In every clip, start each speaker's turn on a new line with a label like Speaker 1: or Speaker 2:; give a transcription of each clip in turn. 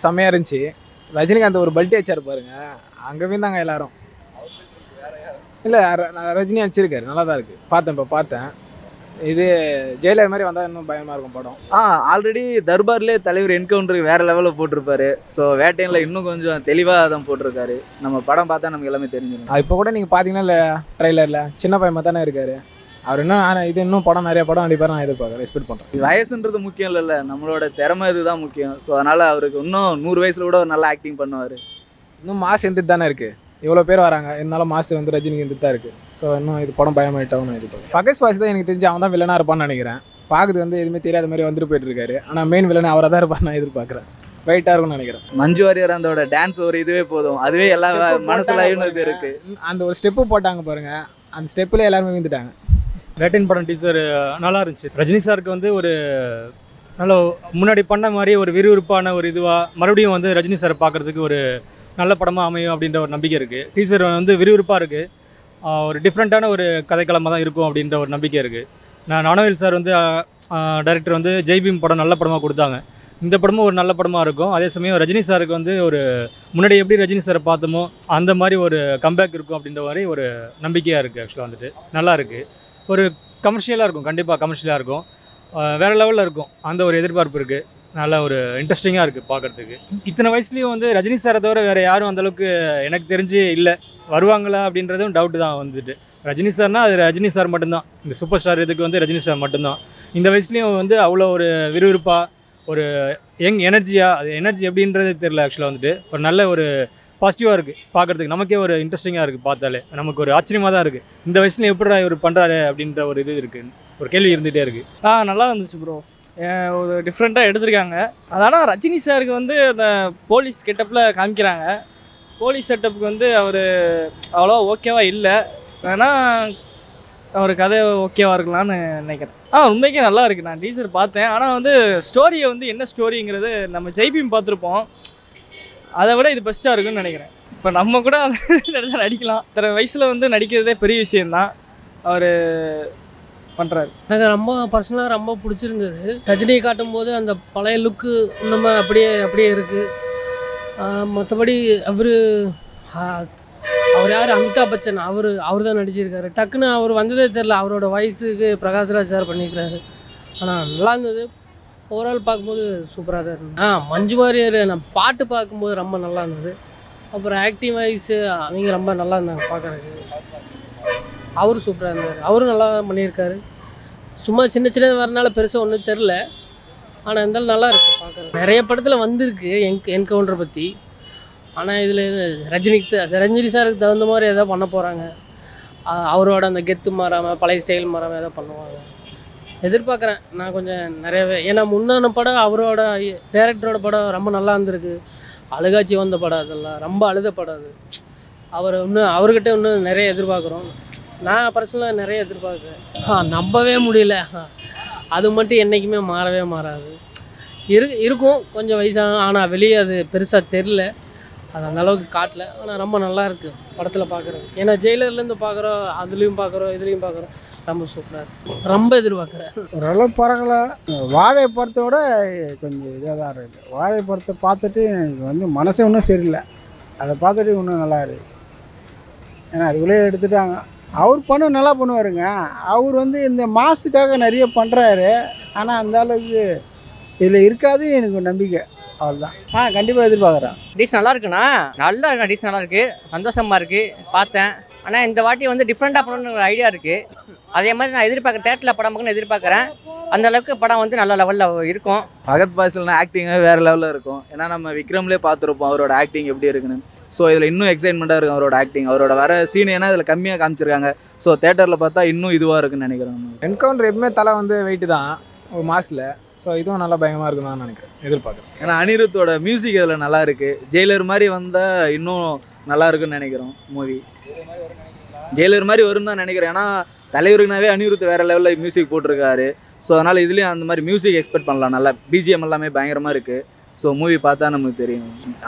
Speaker 1: செம்மையாக இருந்துச்சு. ரஜினிகாந்த் ஒரு பல்ட்டி அடிச்சார் பாருங்க, அங்கே தாங்க எல்லாரும். இல்லை ரஜினி அடிச்சிருக்காரு, நல்லா தான் இருக்குது. இப்போ பார்த்தேன். இது ஜெயிலர் மாதிரி வந்தால் இன்னும் பயமாக இருக்கும் படம்.
Speaker 2: ஆல்ரெடி தர்பார்லேயே தலைவர் என்கவுண்டருக்கு வேறு லெவலில் போட்டிருப்பாரு. ஸோ வேட்டையில் இன்னும் கொஞ்சம் தெளிவாக தான் போட்டிருக்காரு. நம்ம படம் பார்த்தா நமக்கு எல்லாமே தெரிஞ்சிடும்.
Speaker 1: இப்போ கூட நீங்கள் பார்த்தீங்கன்னா இல்லை ட்ரெய்லரில் சின்ன பையன் தானே இருக்காரு அவர். இன்னும் படம் நிறைய படம் அடிப்பார் நான் எதிர்பார்க்குறேன், எக்ஸ்பெக்ட் பண்ணுறேன்.
Speaker 2: வயசுன்றது முக்கியம் இல்லைல்ல, நம்மளோட திறமை இதுதான் முக்கியம். ஸோ அதனால் அவருக்கு இன்னும் 100 வயசில் கூட நல்லா ஆக்டிங் பண்ணுவார்.
Speaker 1: இன்னும் மாசு இருந்துட்டு தானே இருக்குது, இவ்வளோ பேர் வராங்க, இருந்தாலும் மாசு வந்து ரஜினிக்கு இருந்துட்டு தான் இருக்குது. ஸோ இன்னும் இது படம் பயமாயிட்டாவும் எதிர்பார்க்குறேன். ஃபகஸ் வாசி தான் எனக்கு தெரிஞ்சு அவன் தான் வில்லனாக இருப்பான்னு நினைக்கிறேன். பார்க்குறது வந்து எதுவுமே தெரியாத மாதிரி வந்துட்டு போயிட்டு இருக்காரு. ஆனால் மெயின் வில்லனை அவரை தான் இருப்பான்னு நான் எதிர்பார்க்குறேன். வெயிட்டாக இருக்கும்னு நினைக்கிறேன்.
Speaker 2: மஞ்சு வாரியர் அந்த டான்ஸ் ஒரு இதுவே போதும், அதுவே எல்லா மனசுல இருக்கு.
Speaker 1: அந்த ஒரு ஸ்டெப்பு போட்டாங்க பாருங்க, அந்த ஸ்டெப்பில் எல்லாருமே விழுந்துட்டாங்க.
Speaker 3: வேட்டையின் படம் டீசர் நல்லா இருந்துச்சு. ரஜினி சாருக்கு வந்து ஒரு நல்ல முன்னாடி பண்ண மாதிரி ஒரு விறுவிறுப்பான ஒரு இதுவாக மறுபடியும் வந்து ரஜினி சாரை பார்க்குறதுக்கு ஒரு நல்ல படமாக அமையும் அப்படின்ற ஒரு நம்பிக்கை இருக்குது. டீசர் வந்து விறுவிறுப்பாக இருக்குது, ஒரு டிஃப்ரெண்ட்டான ஒரு கதைக்களமாக தான் இருக்கும் அப்படின்ற ஒரு நம்பிக்கை இருக்குது. ஞானவேல் சார் வந்து டைரக்டர் வந்து ஜெய்பீம் படம் நல்ல படமாக கொடுத்தாங்க. இந்த படமும் ஒரு நல்ல படமாக இருக்கும். அதே சமயம் ரஜினி சாருக்கு வந்து ஒரு முன்னாடி எப்படி ரஜினி சாரை பார்த்தோமோ அந்த மாதிரி ஒரு கம்பேக் இருக்கும் அப்படின்ற மாதிரி ஒரு நம்பிக்கையாக இருக்குது. ஆக்சுவலாக வந்துட்டு நல்லா இருக்குது. ஒரு கமர்ஷியலாக இருக்கும், கண்டிப்பாக கமர்ஷியலாக இருக்கும், வேறு லெவலில் இருக்கும். அந்த ஒரு எதிர்பார்ப்பு இருக்குது. நல்ல ஒரு இன்ட்ரெஸ்டிங்காக இருக்குது பார்க்குறதுக்கு. இத்தனை வயசுலேயும் வந்து ரஜினி சாரை தவிர வேறு யாரும் அந்தளவுக்கு எனக்கு தெரிஞ்சு இல்லை. வருவாங்களா அப்படின்றதும் டவுட்டு தான் வந்துட்டு. ரஜினி சார்னால் அது ரஜினி சார் மட்டும்தான். இந்த சூப்பர் ஸ்டார் இதுக்கு வந்து ரஜினி சார் மட்டும்தான். இந்த வயசுலேயும் வந்து அவ்வளோ ஒரு விறுவிறுப்பாக ஒரு எனர்ஜியாக, அது எனர்ஜி எப்படின்றது தெரியல. ஆக்சுவலாக வந்துட்டு ஒரு நல்ல ஒரு பாசிட்டிவாக இருக்குது பார்க்குறதுக்கு. நமக்கே ஒரு இன்ட்ரெஸ்டிங்காக இருக்குது, பார்த்தாலே நமக்கு ஒரு ஆச்சரியமாக தான் இருக்குது. இந்த வயசுல எப்படி இவர் பண்ணுறாரு அப்படின்ற ஒரு இது இருக்குது, ஒரு கேள்வி இருந்துகிட்டே இருக்குது.
Speaker 4: நல்லா இருந்துச்சு ப்ரோ. ஒரு டிஃப்ரெண்ட்டாக எடுத்திருக்காங்க. அதனால் ரஜினி சாருக்கு வந்து அந்த போலீஸ் கெட்டப்பில் காமிக்கிறாங்க. போலீஸ் செட்டப்புக்கு வந்து அவர் அவ்வளோ ஓகேவா இல்லை. வேணால் அவர் கதை ஓகேவா இருக்கலான்னு நினைக்கிறேன். உண்மைக்கே நல்லா இருக்குது. நான் டீசர் பார்த்தேன். ஆனால் வந்து ஸ்டோரியை வந்து என்ன ஸ்டோரிங்கிறது நம்ம ஜெய்பீம் பார்த்துருப்போம், அதை விட இது பெஸ்ட்டாக இருக்குன்னு நினைக்கிறேன். இப்போ நம்ம கூட நடிச்சா நடிக்கலாம். இத்தனை வயசில் வந்து நடிக்கிறதே பெரிய விஷயந்தான் அவர் பண்ணுறாரு.
Speaker 5: எனக்கு ரொம்ப பர்சனலாக ரொம்ப பிடிச்சிருந்தது. ரஜினியை காட்டும் போது அந்த பழைய லுக்கு இன்னுமே அப்படியே இருக்குது. மற்றபடி அவர் யார், அமிதாப் பச்சன், அவர் தான் நடிச்சிருக்காரு. டக்குன்னு அவர் வந்ததே தெரில. அவரோட வயசுக்கு பிரகாஷ்ராஜ் சார் பண்ணியிருக்கிறாரு. ஆனால் நல்லா இருந்தது. ஓவரால் பார்க்கும்போது சூப்பராக தான் இருந்தது. மஞ்சு வாரியர் நான் பாட்டு பார்க்கும்போது ரொம்ப நல்லா இருந்தது. அப்புறம் ஆக்டிங் வைஸு அவங்க ரொம்ப நல்லா இருந்தாங்க பார்க்குறதுக்கு. அவரும் சூப்பராக இருந்தார். அவரும் நல்லா தான் பண்ணியிருக்காரு. சும்மா சின்ன வரனால பெருசாக ஒன்றும் தெரில. ஆனால் இருந்தாலும் நல்லா இருக்குது பார்க்குறது. நிறைய படத்தில் வந்திருக்கு என்கவுண்டர் பற்றி. ஆனால் இதில் ரஜினி சாருக்கு தகுந்த மாதிரி எதோ பண்ண போகிறாங்க. அவரோட அந்த கெத்து மாறாமல் பழைய ஸ்டைல் மாறாமல் எதோ பண்ணுவாங்க எதிர்பார்க்குறேன் நான் கொஞ்சம் நிறையவே. ஏன்னா முன்னான படம் அவரோட டைரக்டரோட படம் ரொம்ப நல்லா இருந்திருக்கு. அழுகாட்சி வந்த படம், அதெல்லாம் ரொம்ப அழுத படம். அது அவர்கிட்ட இன்னும் நிறைய எதிர்பார்க்குறோம். நான் பர்சனலாக நிறைய எதிர்பார்க்குறேன். நம்பவே முடியல. அது மட்டும் என்றைக்குமே மாறவே மாறாது. இருக்கும் கொஞ்சம் வயசான. ஆனால் வெளியே அது பெருசாக தெரில, அது அந்தளவுக்கு காட்டல. ஆனால் ரொம்ப நல்லா இருக்குது படத்தில் பார்க்குறது. ஏன்னா ஜெயிலர்லேருந்து பார்க்குறோம், அதுலேயும் பார்க்குறோம், இதுலேயும் பார்க்குறோம். ரொம்ப சூப்பராக இருக்குது. ரொம்ப எதிர்பார்க்குறேன்.
Speaker 6: ஓரளவு பரவாயில்ல. வாழை படத்தோட கொஞ்சம் இதாக தான் இருக்குது. வாழை படத்தை பார்த்துட்டு எனக்கு வந்து மனசே இன்னும் சரியில்லை. அதை பார்த்துட்டு இன்னும் நல்லா இருக்குது. ஏன்னா அதுக்குள்ளே எடுத்துட்டாங்க. அவர் நல்லா பண்ணுவாருங்க. அவர் வந்து இந்த மாசுக்காக நிறைய பண்ணுறாரு. ஆனால் அந்த அளவுக்கு இதில் இருக்காது எனக்கு நம்பிக்கை. அவ்வளோதான். கண்டிப்பாக எதிர்பார்க்குறேன்.
Speaker 7: டீஸ் நல்லா இருக்குண்ணா, நல்லா இருக்கா. டீஸ் நல்லா இருக்குது, சந்தோஷமாக இருக்குது பார்த்தேன். ஆனால் இந்த வாட்டி வந்து டிஃப்ரெண்ட்டாக பண்ணணுன்னு ஒரு ஐடியா இருக்குது. அதே மாதிரி நான் எதிர்பார்க்குறேன். தேட்டரில் படம் பார்க்கணும்னு எதிர்பார்க்குறேன். அந்தளவுக்கு படம் வந்து நல்ல லெவலில் இருக்கும்.
Speaker 2: பகத் பாசில்னா ஆக்டிங்காக வேறு லெவலில் இருக்கும். ஏன்னா நம்ம விக்ரம்லேயே பார்த்துருப்போம் அவரோட ஆக்டிங் எப்படி இருக்குன்னு. ஸோ இதில் இன்னும் எக்ஸைட்மெண்ட்டாக இருக்கும் அவரோட ஆக்டிங். அவரோட வர சீன் ஏன்னா இதில் கம்மியாக காமிச்சிருக்காங்க. ஸோ தேட்டரில் பார்த்தா இன்னும் இதுவாக இருக்குன்னு நினைக்கிறேன்.
Speaker 1: என்கவுண்டர் எப்பவுமே தலை வந்து வெயிட்டு தான் ஒரு மாசில். ஸோ இதுவும் நல்லா பயங்கரமாக இருக்குன்னு நான் நினைக்கிறேன், எதிர்பார்க்குறேன்.
Speaker 2: ஏன்னா அனிருத்தோட மியூசிக் இதில் நல்லா இருக்குது. ஜெயிலர் மாதிரி வந்தால் இன்னும் நல்லா இருக்குன்னு நினைக்கிறோம் மூவி. ஜெயிலர் மாதிரி வரும் தான் நினைக்கிறேன். ஏன்னா தலைவருக்குனாவே அனிருத் வேறு லெவலில் மியூசிக் போட்டிருக்காரு. ஸோ அதனால் இதுலேயும் அந்த மாதிரி மியூசிக் எக்ஸ்பெக்ட் பண்ணலாம். நல்லா பிஜிஎம் எல்லாமே பயங்கரமாக இருக்குது. ஸோ மூவி பார்த்தா நமக்கு தெரியும்.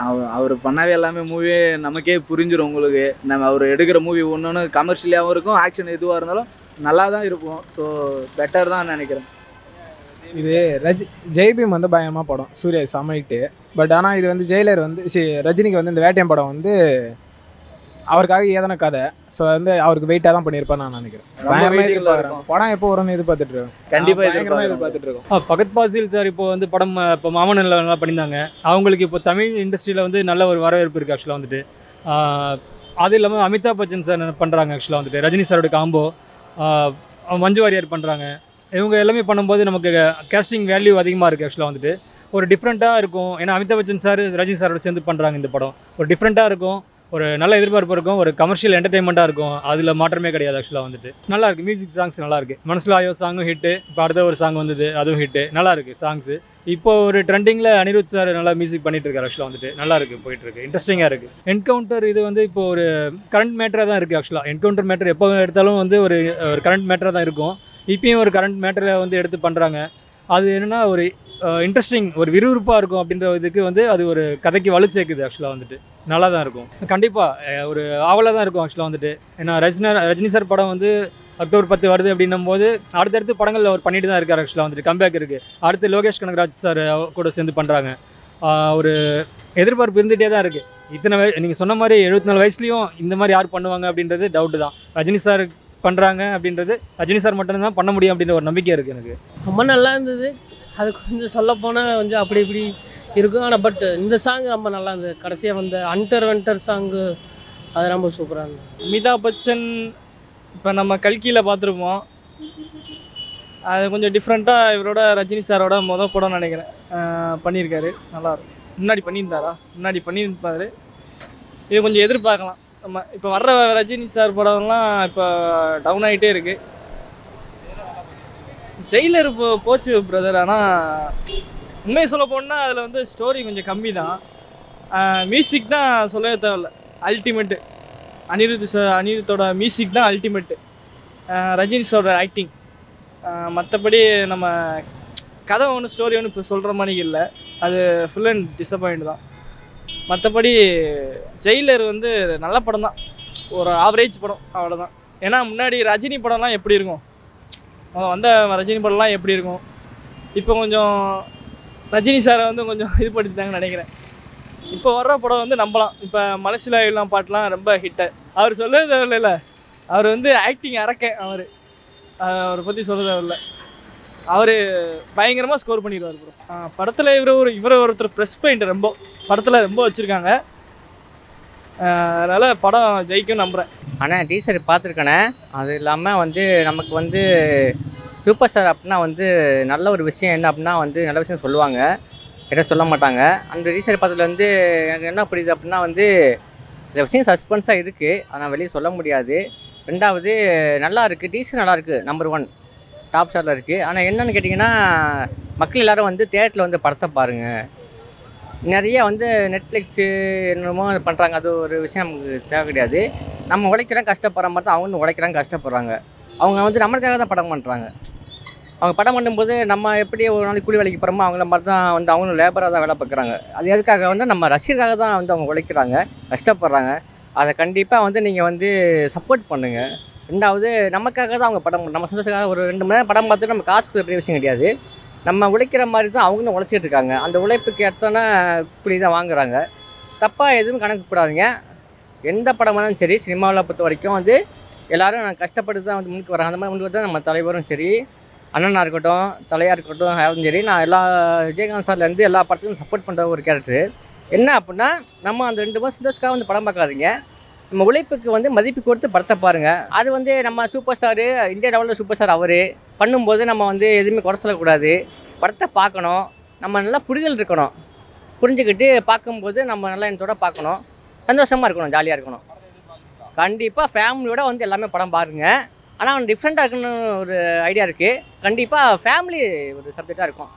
Speaker 2: அவர் பண்ணாவே எல்லாமே மூவியே நமக்கே புரிஞ்சிடும் உங்களுக்கு. நம்ம அவர் எடுக்கிற மூவி ஒன்று ஒன்று கமர்ஷியலாகவும் இருக்கும், ஆக்ஷன் எதுவாக இருந்தாலும் நல்லா தான் இருக்கும். ஸோ பெட்டர் தான் நினைக்கிறேன்.
Speaker 1: இது ஜெய்பீம் வந்து பயங்கரமாக படம், சூர்யா செமைட்டு. பட் ஆனால் இது வந்து ஜெயிலர் வந்து ரஜினிக்கு வந்து இந்த வேட்டையம் படம் வந்து அவருக்காக ஏதான கதை. ஸோ வந்து அவருக்கு வெயிட்டாக தான் பண்ணியிருப்பான்னு நான் நினைக்கிறேன். பயங்கரமாக எதிர்பார்க்குறேன். படம் எப்போ வரும்னு எதிர்பார்த்துட்டு இருக்கோம்.
Speaker 2: கண்டிப்பா
Speaker 1: எதிர்பார்த்துட்டு இருக்கோம்.
Speaker 3: பகத் பாசில் சார் இப்போ வந்து படம் இப்போ மாமன் நல்லா பண்ணியிருந்தாங்க. அவங்களுக்கு இப்போ தமிழ் இண்டஸ்ட்ரியில் வந்து நல்ல ஒரு வரவேற்பு இருக்குது ஆக்சுவலாக வந்துட்டு. அது இல்லாமல் அமிதாப் பச்சன் சார் பண்ணுறாங்க ஆக்சுவலாக வந்துட்டு. ரஜினி சாரோட காம்போ, மஞ்சு வாரியர் பண்ணுறாங்க. இவங்க எல்லாமே பண்ணும்போது நமக்கு கேஸ்டிங் வேல்யூ அதிகமாக இருக்குது ஆக்சுவலாக வந்துட்டு. ஒரு டிஃப்ரெண்ட்டாக இருக்கும். ஏன்னா அமிதாப் பச்சன் சார் ரஜினி சாரோட சேர்ந்து பண்ணுறாங்க இந்த படம். ஒரு டிஃப்ரெண்ட்டாக இருக்கும், ஒரு நல்ல எதிர்பார்ப்பு இருக்கும், ஒரு கமர்ஷியல் என்டர்டைன்மெண்ட்டாக இருக்கும். அதில் மாற்றமே கிடையாது ஆக்சுவலாக வந்துட்டு. நல்லாயிருக்கு. மியூசிக் சாங்ஸ் நல்லாயிருக்கு. மனசில் ஆயோ சாங்கும் ஹிட்டு. இப்போ அடுத்த ஒரு சாங் வந்தது, அதுவும் ஹிட்டு. நல்லாயிருக்கு சாங்ஸு. இப்போ ஒரு ட்ரெண்டிங்கில் அனிருத் சார் நல்லா மியூசிக் பண்ணிட்டு இருக்காரு ஆக்சுவலாக வந்துட்டு. நல்லாயிருக்கு, போயிட்டுருக்கு, இன்ட்ரெஸ்டிங்காக இருக்குது. என்கவுண்டர் இது வந்து இப்போ ஒரு கரண்ட் மேட்டராக தான் இருக்குது ஆக்சுவலாக. என்கவுண்டர் மேட்டர் எப்போ எடுத்தாலும் வந்து ஒரு கரண்ட் மேட்டராக தான் இருக்கும். இப்பயும் ஒரு கரண்ட் மேட்டரை வந்து எடுத்து பண்ணுறாங்க. அது என்னென்னா ஒரு இன்ட்ரெஸ்டிங், ஒரு விறுவிறுப்பாக இருக்கும் அப்படின்ற இதுக்கு வந்து அது ஒரு கதைக்கு வலு சேர்க்குது ஆக்சுவலாக வந்துட்டு. நல்லா தான் இருக்கும். கண்டிப்பாக ஒரு ஆவலாக தான் இருக்கும் ஆக்சுவலாக வந்துட்டு. ஏன்னா ரஜினி சார் படம் வந்து அக்டோபர் 10 வருது அப்படின்னும் போது அடுத்தடுத்து படங்கள் அவர் பண்ணிட்டு தான் இருக்கார் ஆக்சுவலாக வந்துட்டு. கம்பேக் இருக்குது. அடுத்து லோகேஷ் கனகராஜ் சார் கூட சேர்ந்து பண்ணுறாங்க. ஒரு எதிர்பார்ப்பு இருந்துகிட்டே தான் இருக்குது. இத்தனை நீங்கள் சொன்ன மாதிரி 74 வயசுலேயும் இந்த மாதிரி யார் பண்ணுவாங்க அப்படின்றது டவுட்டு தான். ரஜினி சார் பண்ணுறாங்க அப்படின்றது ரஜினி சார் மட்டும்தான் பண்ண முடியும் அப்படின்ற ஒரு நம்பிக்கை இருக்குது எனக்கு.
Speaker 5: ரொம்ப நல்லா இருந்தது. அது கொஞ்சம் சொல்லப்போனால் கொஞ்சம் அப்படி இப்படி இருக்கும். ஆனால் பட் இந்த சாங் ரொம்ப நல்லா இருந்தது. கடைசியாக வந்த அண்டர் சாங்கு அது ரொம்ப சூப்பராக இருந்தது.
Speaker 4: அமிதாப் பச்சன் இப்போ நம்ம கல்கியில் பார்த்துருப்போம். அது கொஞ்சம் டிஃப்ரெண்ட்டாக இவரோட ரஜினி சாரோட படம்னு நினைக்கிறேன் பண்ணியிருக்காரு. நல்லாயிருக்கும். முன்னாடி பண்ணியிருப்பாரு. இது கொஞ்சம் எதிர்பார்க்கலாம். நம்ம இப்போ வர்ற ரஜினி சார் படம்லாம் இப்போ டவுன் ஆகிட்டே இருக்குது. ஜெயிலர் போச்சு பிரதர். ஆனால் உண்மையை சொல்ல போனால் அதில் வந்து ஸ்டோரி கொஞ்சம் கம்மி தான். மியூசிக் தான் சொல்லவே தேவையில்ல, அல்டிமேட்டு. அனிருத்தோட மியூசிக் தான் அல்டிமேட்டு. ரஜினி சாரோட ஆக்டிங். மற்றபடி நம்ம கதை ஒன்று ஸ்டோரி ஒன்று இப்போ சொல்கிற மாதிரி இல்லை. அது ஃபுல் அண்ட் டிசப்பாயிண்ட் தான். மற்றபடி ஜெயிலர் வந்து நல்ல படம் தான், ஒரு ஆவரேஜ் படம், அவ்வளோதான். ஏன்னா முன்னாடி ரஜினி படம்லாம் எப்படி இருக்கும், வந்த ரஜினி படம்லாம் எப்படி இருக்கும், இப்போ கொஞ்சம் ரஜினி சாரை வந்து கொஞ்சம் இது படுத்திட்டாங்கன்னு நினைக்கிறேன். இப்போ வர்ற படம் வந்து நம்பலாம். இப்போ மனசிலாயெல்லாம் பாட்டுலாம் ரொம்ப ஹிட்டு. அவர் சொல்லவே தேவையில்ல. அவர் வந்து ஆக்டிங் அரக்கேன். அவரை பற்றி சொல்ல தேவையில்லை. அவர் பயங்கரமாக ஸ்கோர் பண்ணிடுவார் ப்ரோ. படத்தில் இவரை ஒருத்தர் ப்ரெஸ் பாயிண்ட் ரொம்ப படத்தில் ரொம்ப வச்சுருக்காங்க. அதனால் படம் ஜெயிக்கும் நம்புகிறேன்.
Speaker 7: ஆனால் டீசர் பார்த்துருக்கேனே. அது இல்லாமல் வந்து நமக்கு வந்து சூப்பர் ஸ்டார் அப்படின்னா வந்து நல்ல ஒரு விஷயம் என்ன அப்படின்னா வந்து நல்ல விஷயம் சொல்லுவாங்க, எதாவது சொல்ல மாட்டாங்க. அந்த டீசர் பார்த்ததுல வந்து எனக்கு என்ன புரியுது அப்படின்னா வந்து இந்த விஷயம் சஸ்பென்ஸாக இருக்குது, அதை நான் வெளியே சொல்ல முடியாது. ரெண்டாவது நல்லா இருக்குது, டீசர் நல்லா இருக்குது, நம்பர் 1 டாப் ஸ்டாரில் இருக்குது. ஆனால் என்னென்னு கேட்டிங்கன்னா மக்கள் எல்லோரும் வந்து தியேட்டரில் வந்து படத்தை பாருங்கள். நிறைய வந்து நெட்ஃப்ளிக்ஸு என்னமோ பண்ணுறாங்க. அது ஒரு விஷயம் நமக்கு தேவை கிடையாது. நம்ம உழைக்கிறோம் கஷ்டப்படுற மாதிரி தான் அவங்களும் உழைக்கிறாங்க கஷ்டப்படுறாங்க. அவங்க வந்து நம்மளுக்காக தான் படம் பண்ணுறாங்க. அவங்க படம் பண்ணும்போது நம்ம எப்படி ஒரு நாளைக்கு கூலி வேலைக்கு போகிறோமோ அவங்கள மாதிரி தான் வந்து அவங்களும் லேபராக தான் வேலை பார்க்குறாங்க. அது எதுக்காக வந்து நம்ம ரசிகர்காக தான் வந்து அவங்க உழைக்கிறாங்க, கஷ்டப்படுறாங்க. அதை கண்டிப்பாக வந்து நீங்கள் வந்து சப்போர்ட் பண்ணுங்கள். ரெண்டாவது நமக்காக தான் அவங்க படம், நம்ம சந்தோஷக்காக ஒரு 2 மணி நேரம் படம் பார்த்துட்டு நம்ம காசு பெரிய விஷயம் கிடையாது. நம்ம உழைக்கிற மாதிரி தான் அவங்களும் உழைச்சிட்டு இருக்காங்க. அந்த உழைப்புக்கு எத்தனை கூலி தான் வாங்குறாங்க. தப்பாக எதுவும் கணக்கு போடாதீங்க. எந்த படமாக இருந்தாலும் சரி, சினிமாவில் பொறுத்த வரைக்கும் வந்து எல்லோரும் கஷ்டப்பட்டு தான் வந்து முன்னுக்கு வராங்க. அந்த மாதிரி முன்னுக்கு தான் நம்ம தலைவரும் சரி, அண்ணனாக இருக்கட்டும், தலையாக இருக்கட்டும், யாரும் சரி. நான் எல்லா விஜயகாந்த் சார்லேருந்து எல்லா படத்துக்கும் சப்போர்ட் பண்ணுற ஒரு கேரக்டர். என்ன அப்படின்னா நம்ம அந்த 2 மாதம் சந்தோஷக்காக வந்து படம் பார்க்காதீங்க. நம்ம உழைப்புக்கு வந்து மதிப்பு கொடுத்து படத்தை பாருங்கள். அது வந்து நம்ம சூப்பர் ஸ்டாரு, இந்தியா லெவலில் சூப்பர் ஸ்டார் அவர் பண்ணும்போது நம்ம வந்து எதுவுமே குறை சொல்லக்கூடாது. படத்தை பார்க்கணும், நம்ம நல்லா புரிதல் இருக்கணும், புரிஞ்சுக்கிட்டு பார்க்கும்போது நம்ம நல்லா என்னோட பார்க்கணும், சந்தோஷமாக இருக்கணும், ஜாலியாக இருக்கணும். கண்டிப்பாக ஃபேமிலியோட வந்து எல்லாமே படம் பாருங்கள். ஆனால் டிஃப்ரெண்ட்டாக இருக்குன்னு ஒரு ஐடியா இருக்குது. கண்டிப்பாக ஃபேமிலி ஒரு சப்ஜெக்டாக இருக்கும்.